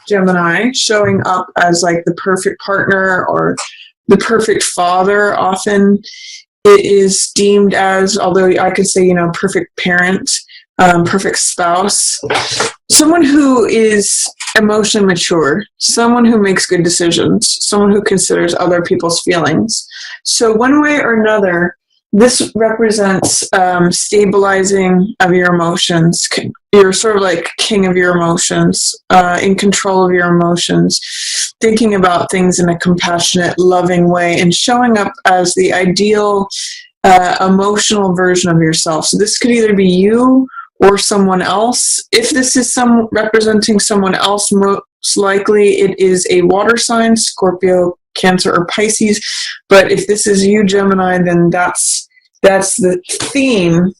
Gemini, showing up as like the perfect partner or the perfect father. Often it is deemed as, although I could say, perfect parent, perfect spouse, someone who is emotionally mature, someone who makes good decisions, someone who considers other people's feelings. So one way or another, this represents stabilizing of your emotions. You're sort of like king of your emotions, in control of your emotions, thinking about things in a compassionate, loving way, and showing up as the ideal emotional version of yourself. So this could either be you or someone else. If this is representing someone else, most likely it is a water sign, Scorpio, Cancer, or Pisces. But if this is you, Gemini, then that's the theme.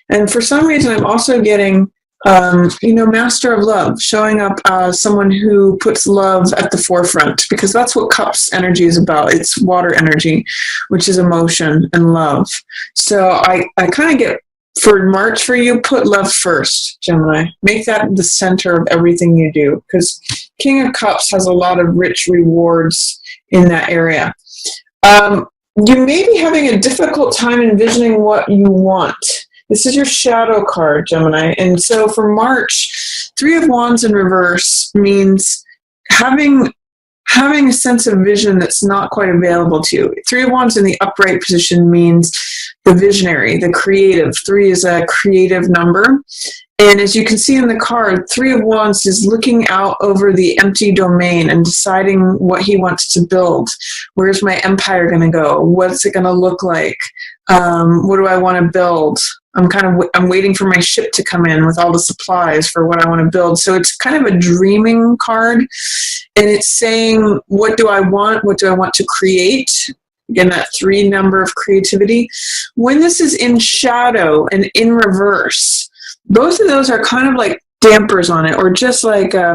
And for some reason, I'm also getting, master of love, showing up as someone who puts love at the forefront, because that's what Cups energy is about. It's water energy, which is emotion and love. So I kind of get, for March for you, put love first, Gemini. Make that the center of everything you do, because King of Cups has a lot of rich rewards in that area. You may be having a difficult time envisioning what you want. This is your shadow card, Gemini. And so for March, 3 of Wands in reverse means having a sense of vision that's not quite available to you. 3 of Wands in the upright position means the visionary, the creative. 3 is a creative number. And as you can see in the card, 3 of Wands is looking out over the empty domain and deciding what he wants to build. Where's my empire going to go? What's it going to look like? What do I want to build? I'm waiting for my ship to come in with all the supplies for what I want to build. So it's kind of a dreaming card. And it's saying, what do I want? What do I want to create? Again, that 3 number of creativity. When this is in shadow and in reverse, both of those are kind of like dampers on it, or just like, I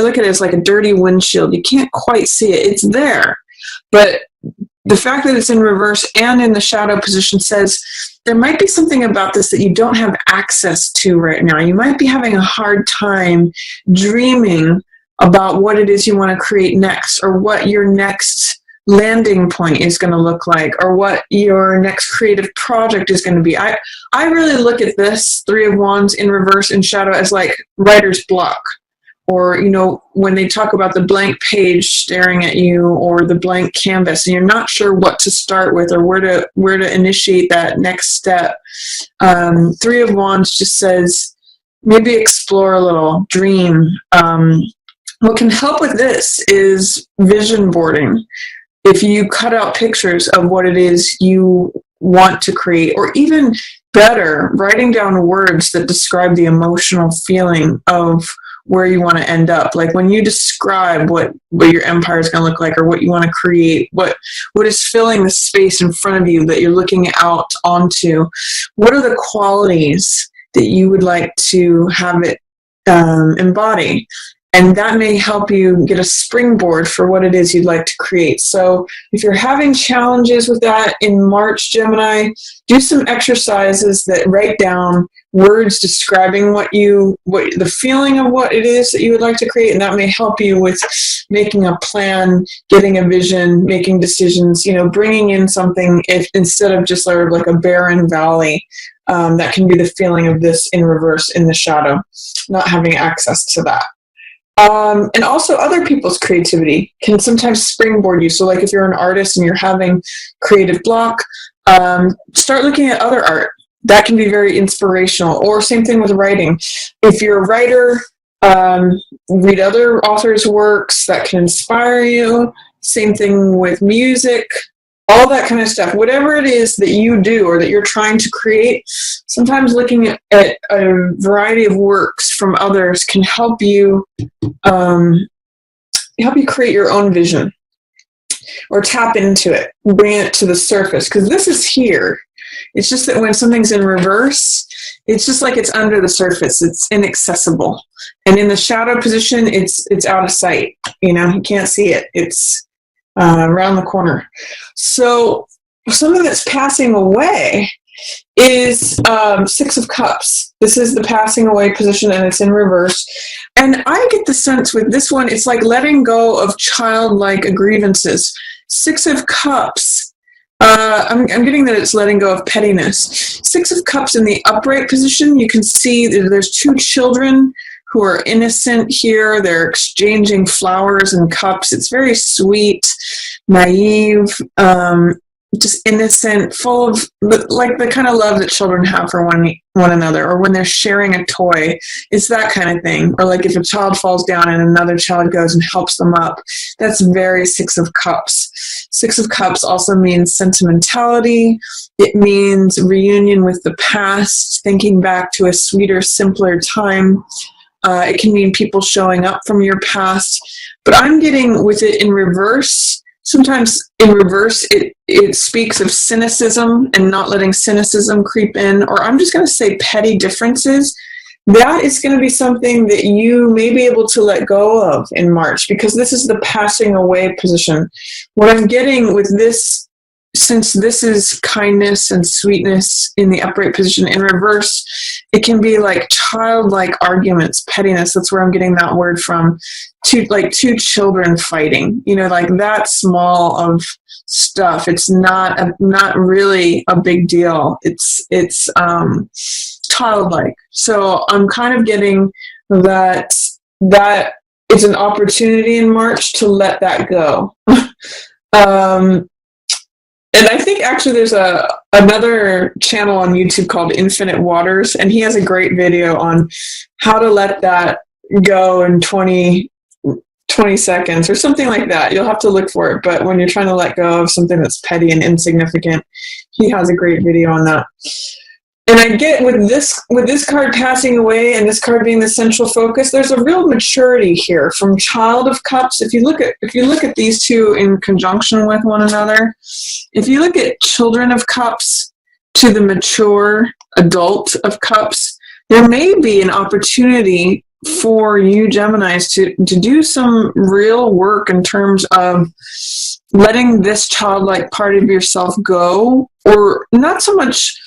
look at it as like a dirty windshield. You can't quite see it. It's there. But the fact that it's in reverse and in the shadow position says there might be something about this that you don't have access to right now. You might be having a hard time dreaming about what it is you want to create next, or what your next landing point is going to look like, or what your next creative project is going to be. I really look at this 3 of Wands in reverse and shadow as like writer's block, or when they talk about the blank page staring at you, or the blank canvas, and you're not sure what to start with or where to initiate that next step. 3 of Wands just says maybe explore a little, dream. What can help with this is vision boarding. If you cut out pictures of what it is you want to create, or even better, writing down words that describe the emotional feeling of where you want to end up. Like when you describe what your empire is going to look like, or what you want to create, what is filling the space in front of you that you're looking out onto, what are the qualities that you would like to have it embody? And that may help you get a springboard for what it is you'd like to create. So if you're having challenges with that in March, Gemini, do some exercises that write down words describing the feeling of what it is that you would like to create. And that may help you with making a plan, getting a vision, making decisions, bringing in something instead of just sort of like a barren valley. That can be the feeling of this in reverse in the shadow, not having access to that. And also other people's creativity can sometimes springboard you. So like if you're an artist and you're having creative block, start looking at other art. That can be very inspirational. Or same thing with writing. If you're a writer, read other authors' works that can inspire you. Same thing with music. All that kind of stuff. Whatever it is that you do or that you're trying to create, sometimes looking at a variety of works from others can help you create your own vision, or tap into it, bring it to the surface. Because this is here. It's just that when something's in reverse, it's just like it's under the surface. It's inaccessible. And in the shadow position, it's out of sight. You can't see it. It's around the corner. So some of it's passing away, is Six of Cups. This is the passing away position, and it's in reverse. And I get the sense with this one, it's like letting go of childlike grievances. Six of Cups. I'm getting that it's letting go of pettiness. Six of Cups in the upright position, you can see that there's two children who are innocent here. They're exchanging flowers and cups. It's very sweet, naive, just innocent, full of like the kind of love that children have for one another, or when they're sharing a toy. It's that kind of thing. Or like if a child falls down and another child goes and helps them up. That's very Six of Cups. Six of Cups also means sentimentality. It means reunion with the past, thinking back to a sweeter, simpler time. It can mean people showing up from your past. But I'm getting with it in reverse. Sometimes in reverse, it speaks of cynicism and not letting cynicism creep in, or I'm just going to say petty differences. That is going to be something that you may be able to let go of in March, because this is the passing away position. What I'm getting with this, since this is kindness and sweetness in the upright position, in reverse, it can be like childlike arguments, pettiness. That's where I'm getting that word from. Two children fighting, like that small of stuff. It's not really a big deal. It's childlike. So I'm kind of getting that it's an opportunity in March to let that go. And I think actually there's another channel on YouTube called Infinite Waters, and he has a great video on how to let that go in 20 seconds or something like that. You'll have to look for it, but when you're trying to let go of something that's petty and insignificant, he has a great video on that. And I get with this card passing away and this card being the central focus, there's a real maturity here from Child of Cups. If you look at these two in conjunction with one another, if you look at Children of Cups to the mature adult of Cups, there may be an opportunity for you Geminis to do some real work in terms of letting this childlike part of yourself go, or not so much.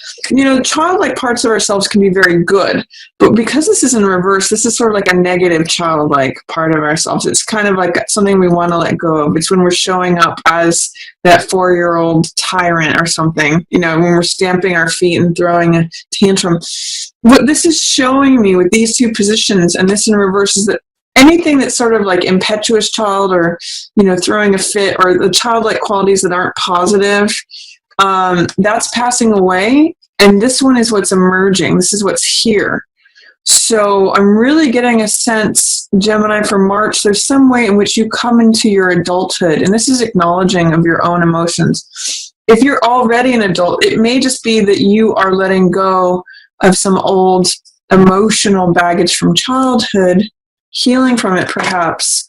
Childlike parts of ourselves can be very good, but because this is in reverse, this is sort of like a negative childlike part of ourselves. It's kind of like something we want to let go of. It's when we're showing up as that 4-year-old tyrant or something, when we're stamping our feet and throwing a tantrum. What this is showing me with these two positions and this in reverse is that anything that's sort of like impetuous child, or, throwing a fit, or the childlike qualities that aren't positive, that's passing away. And this one is what's emerging. This is what's here. So I'm really getting a sense, Gemini, for March, there's some way in which you come into your adulthood. And this is acknowledging of your own emotions. If you're already an adult, it may just be that you are letting go of some old emotional baggage from childhood, healing from it perhaps,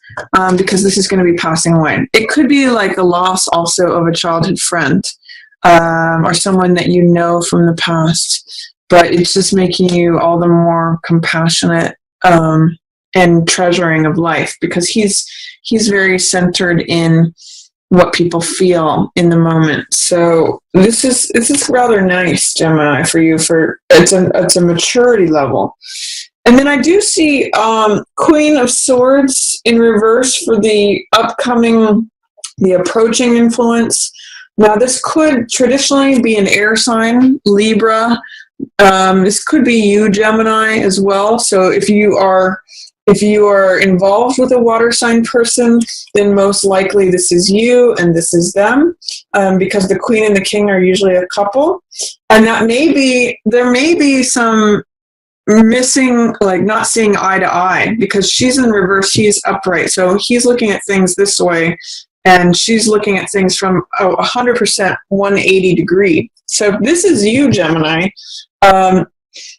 because this is going to be passing away. It could be like the loss also of a childhood friend. Or someone that you know from the past, but it's just making you all the more compassionate and treasuring of life, because he's very centered in what people feel in the moment. So this is rather nice, Gemini, for you. It's a maturity level. And then I do see Queen of Swords in reverse for the approaching influence. Now, this could traditionally be an air sign, Libra. This could be you, Gemini, as well. So if you are involved with a water sign person, then most likely this is you and this is them, because the Queen and the King are usually a couple. And there may be some missing, like not seeing eye to eye, because she's in reverse, she's upright. So he's looking at things this way, and she's looking at things from 100% 180 degree. So if this is you, Gemini,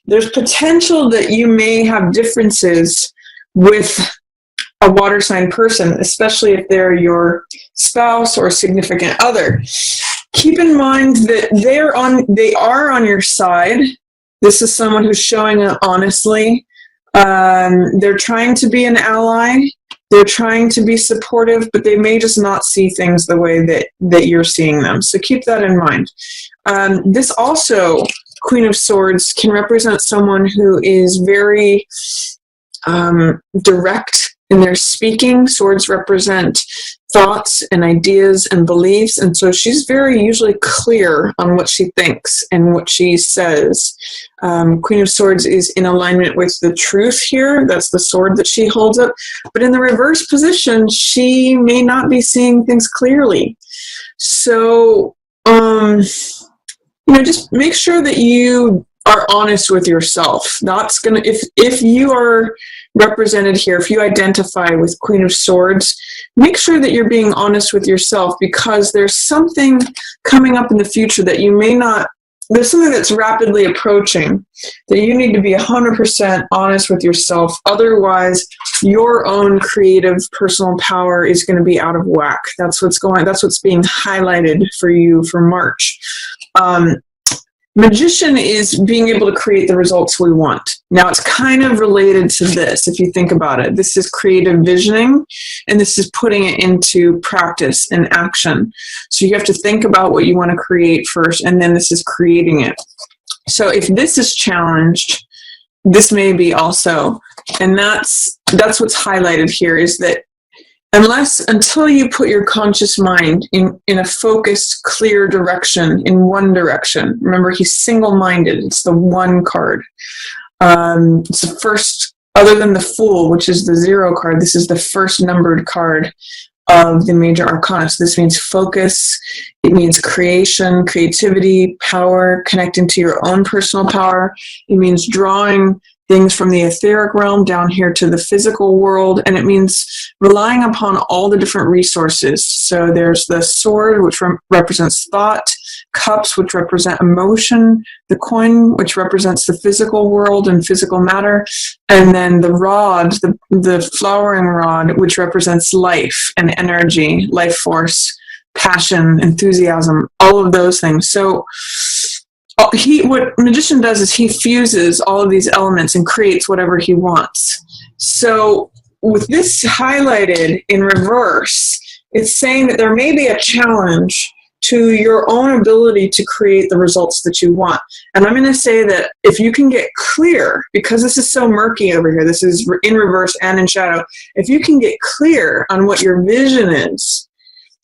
there's potential that you may have differences with a water sign person, especially if they're your spouse or significant other. Keep in mind that they are on your side. This is someone who's showing it honestly. They're trying to be an ally. They're trying to be supportive, but they may just not see things the way that you're seeing them. So keep that in mind. This also, Queen of Swords, can represent someone who is very direct in their speaking. Swords represent thoughts and ideas and beliefs, and so she's very usually clear on what she thinks and what she says. Queen of Swords is in alignment with the truth here. That's the sword that she holds up. But in the reverse position, she may not be seeing things clearly. So, just make sure that you are honest with yourself. That's gonna, if you are represented here, if you identify with Queen of Swords, make sure that you're being honest with yourself, because there's something coming up in the future that you may not, there's something that's rapidly approaching that you need to be 100% honest with yourself. Otherwise, your own creative personal power is going to be out of whack. That's what's being highlighted for you for March. Magician is being able to create the results we want. Now, it's kind of related to this, if you think about it. This is creative visioning, and this is putting it into practice and action. So you have to think about what you want to create first, and then this is creating it. So if this is challenged, this may be also. And that's what's highlighted here, is that until you put your conscious mind in a focused, clear direction, in one direction. Remember, he's single-minded. It's the one card. It's the first, other than the Fool, which is the 0 card, this is the first numbered card of the major arcana. So this means focus. It means creation, creativity, power, connecting to your own personal power. It means drawing things from the etheric realm down here to the physical world, and it means relying upon all the different resources. So there's the sword, which represents thought, cups, which represent emotion, the coin, which represents the physical world and physical matter, and then the rod, the flowering rod, which represents life and energy, life force, passion, enthusiasm, all of those things. So what Magician does is he fuses all of these elements and creates whatever he wants. So with this highlighted in reverse, it's saying that there may be a challenge to your own ability to create the results that you want. And I'm going to say that if you can get clear, because this is so murky over here, this is in reverse and in shadow, if you can get clear on what your vision is,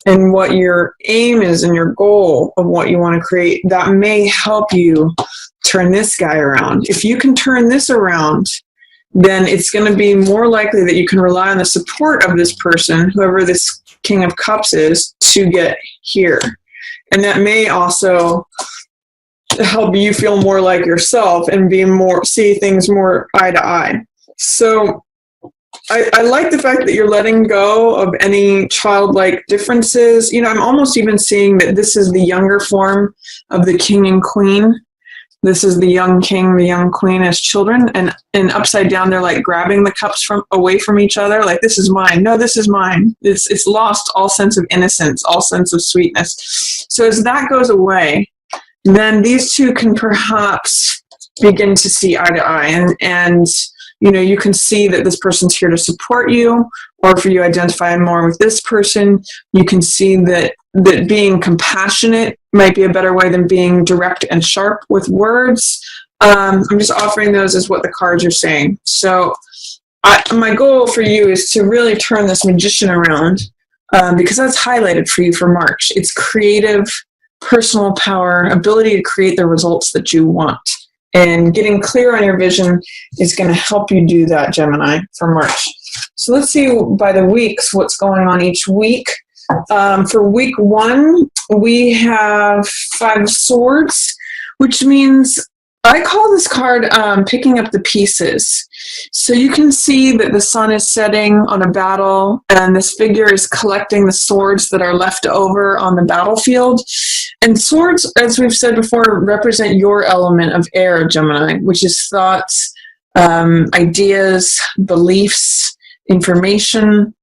and what your aim is and your goal of what you want to create, that may help you turn this guy around. If you can turn this around, then it's going to be more likely that you can rely on the support of this person, whoever this King of Cups is, to get here. And that may also help you feel more like yourself and see things more eye to eye. So I like the fact that you're letting go of any childlike differences. I'm almost even seeing that this is the younger form of the king and queen. This is the young king, the young queen as children, and upside down they're like grabbing the cups away from each other, like, this is mine. No, this is mine. It's lost all sense of innocence, all sense of sweetness. So as that goes away, then these two can perhaps begin to see eye to eye, and you can see that this person's here to support you, or if you identify more with this person, you can see that being compassionate might be a better way than being direct and sharp with words. I'm just offering those as what the cards are saying. So my goal for you is to really turn this Magician around, because that's highlighted for you for March. It's creative, personal power, ability to create the results that you want. And getting clear on your vision is going to help you do that, Gemini, for March. So let's see by the weeks what's going on each week. For week 1, we have 5 of Swords, which means I call this card picking up the pieces. So you can see that the sun is setting on a battle, and this figure is collecting the swords that are left over on the battlefield. And swords, as we've said before, represent your element of air, Gemini, which is thoughts, ideas, beliefs, information,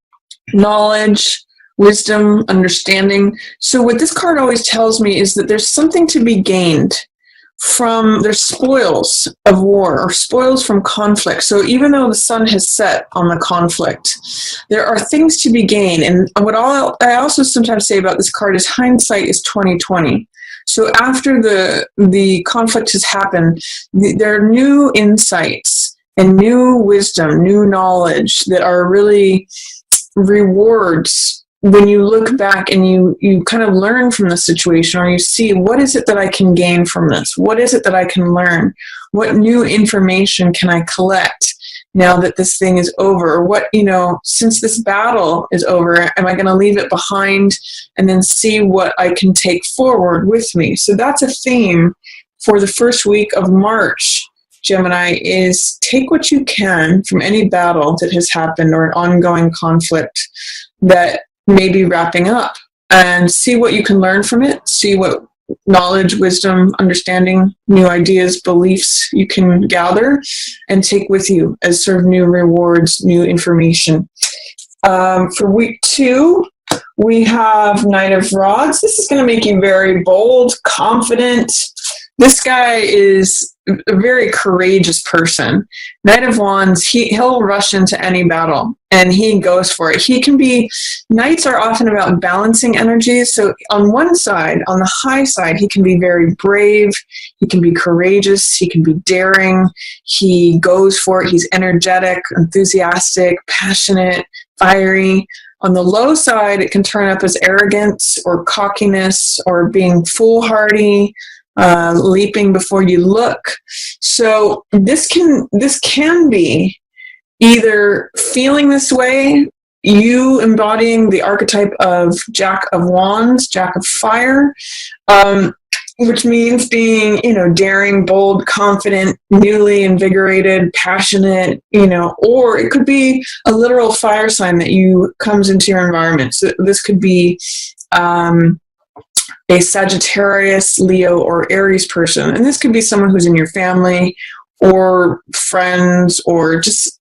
knowledge, wisdom, understanding. So what this card always tells me is that there's something to be gained there's spoils of war or spoils from conflict. So even though the sun has set on the conflict, there are things to be gained. And what I also sometimes say about this card is hindsight is 20/20. So after the conflict has happened, there are new insights and new wisdom, new knowledge that are really rewards when you look back and you kind of learn from the situation, or you see, what is it that I can gain from this? What is it that I can learn? What new information can I collect now that this thing is over? Or what, since this battle is over, am I going to leave it behind and then see what I can take forward with me? So that's a theme for the first week of March, Gemini, is take what you can from any battle that has happened or an ongoing conflict that may be wrapping up, and see what you can learn from it, see what knowledge, wisdom, understanding, new ideas, beliefs you can gather and take with you as sort of new rewards, new information. For week 2, we have Knight of Rods. This is going to make you very bold, confident. This guy is a very courageous person. Knight of Wands, he'll rush into any battle and he goes for it. Knights are often about balancing energies. So on one side, on the high side, he can be very brave, he can be courageous, he can be daring, he goes for it, he's energetic, enthusiastic, passionate, fiery. On the low side, it can turn up as arrogance or cockiness or being foolhardy, leaping before you look. So this can be either feeling this way, you embodying the archetype of Jack of Wands, Jack of Fire, which means being, daring, bold, confident, newly invigorated, passionate, or it could be a literal fire sign that comes into your environment. So this could be a Sagittarius, Leo, or Aries person. And this could be someone who's in your family or friends, or just,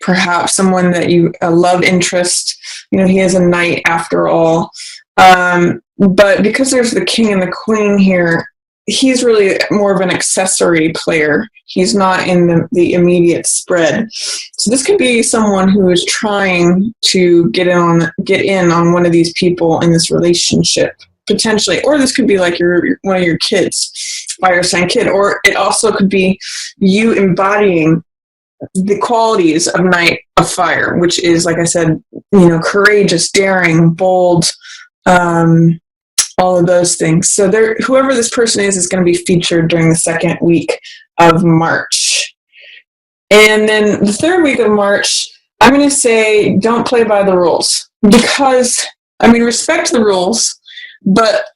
perhaps someone that a love interest. He is a knight after all. But because there's the king and the queen here, he's really more of an accessory player. He's not in the immediate spread. So this could be someone who is trying to get in on one of these people in this relationship, potentially. Or this could be like one of your kids, fire sign kid. Or it also could be you embodying the qualities of Knight of Fire, which is, like I said, courageous, daring, bold, all of those things. So whoever this person is going to be featured during the second week of March. And then the third week of March, I'm going to say don't play by the rules. Because, respect the rules, but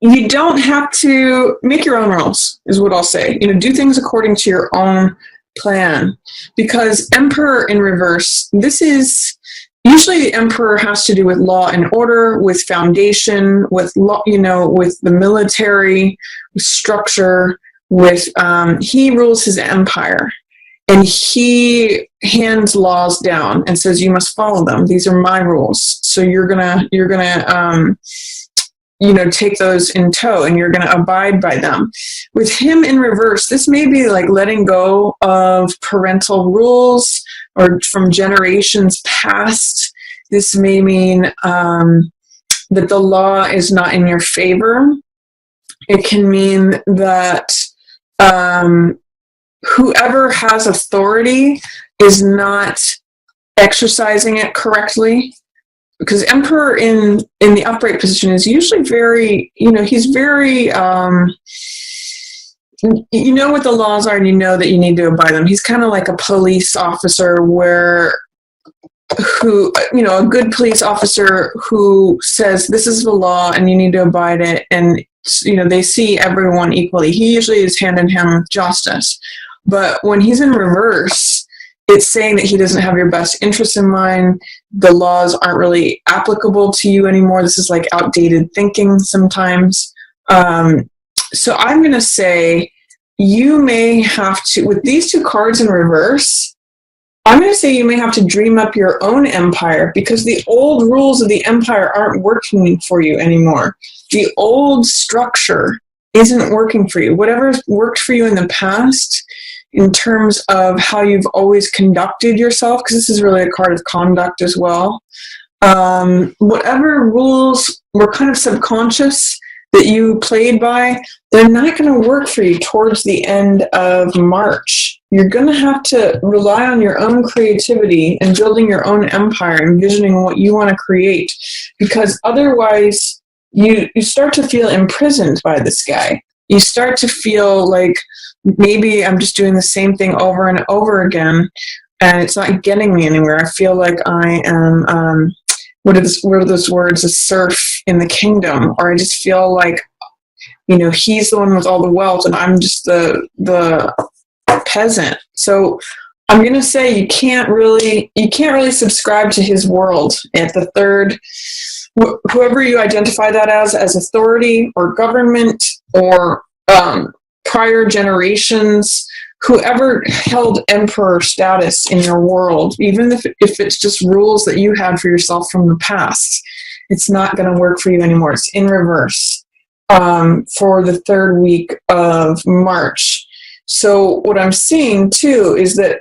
you don't have to make your own rules, is what I'll say. Do things according to your own plan. Because Emperor in reverse, this is... Usually the emperor has to do with law and order, with foundation, with law, with the military, with structure, he rules his empire and he hands laws down and says, you must follow them. These are my rules. So you're gonna take those in tow and you're gonna abide by them. With him in reverse, this may be like letting go of parental rules or from generations past. This may mean that the law is not in your favor. It can mean that whoever has authority is not exercising it correctly. Because Emperor in the upright position is usually very, he's very, you know what the laws are and you know that you need to abide them. He's kind of like a police officer a good police officer who says this is the law and you need to abide it, and they see everyone equally. He usually is hand in hand with justice. But when he's in reverse, it's saying that he doesn't have your best interest in mind. The laws aren't really applicable to you anymore. This is like outdated thinking sometimes. So I'm going to say you may have to, with these two cards in reverse, I'm going to say you may have to dream up your own empire because the old rules of the empire aren't working for you anymore. The old structure isn't working for you. Whatever's worked for you in the past in terms of how you've always conducted yourself, because this is really a card of conduct as well. Whatever rules were kind of subconscious that you played by, they're not going to work for you towards the end of March. You're going to have to rely on your own creativity and building your own empire, envisioning what you want to create, because otherwise you start to feel imprisoned by this guy. You start to feel like maybe I'm just doing the same thing over and over again, and it's not getting me anywhere. I feel like I am, what are those words, a serf in the kingdom, or I just feel like, he's the one with all the wealth and I'm just the peasant. So I'm going to say you can't really subscribe to his world at the third, whoever you identify that as authority or government or prior generations, whoever held emperor status in your world, even if it's just rules that you had for yourself from the past, it's not going to work for you anymore. It's in reverse for the third week of March. So what I'm seeing too is that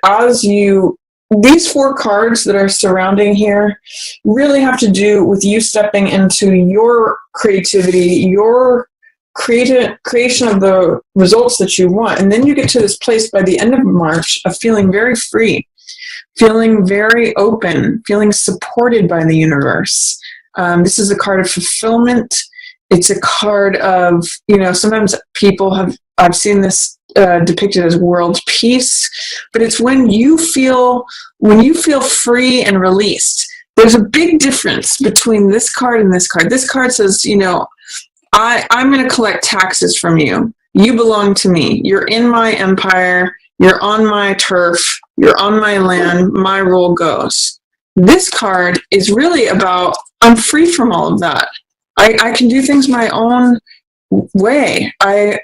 these 4 cards that are surrounding here really have to do with you stepping into your creativity, your creation of the results that you want. And then you get to this place by the end of March of feeling very free, feeling very open, feeling supported by the universe. This is a card of fulfillment. It's a card of, sometimes I've seen this depicted as world peace, but it's when you feel free and released. There's a big difference between this card and this card. This card says, I'm going to collect taxes from you. You belong to me. You're in my empire. You're on my turf. You're on my land. My rule goes. This card is really about, I'm free from all of that. I can do things my own way. I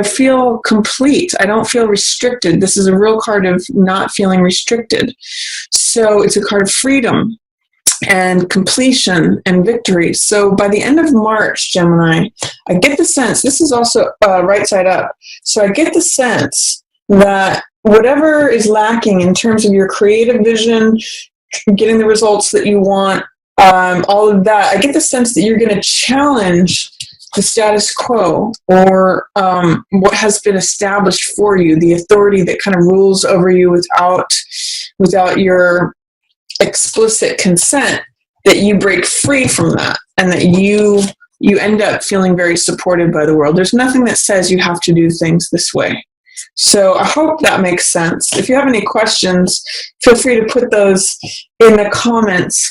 feel complete. I don't feel restricted. This is a real card of not feeling restricted. So it's a card of freedom and completion and victory. So by the end of March, Gemini, I get the sense, this is also right side up, so I get the sense that whatever is lacking in terms of your creative vision, getting the results that you want, all of that, I get the sense that you're going to challenge the status quo or what has been established for you, the authority that kind of rules over you without your explicit consent, that you break free from that and that you end up feeling very supported by the world. There's nothing that says you have to do things this way. So I hope that makes sense. If you have any questions, feel free to put those in the comments.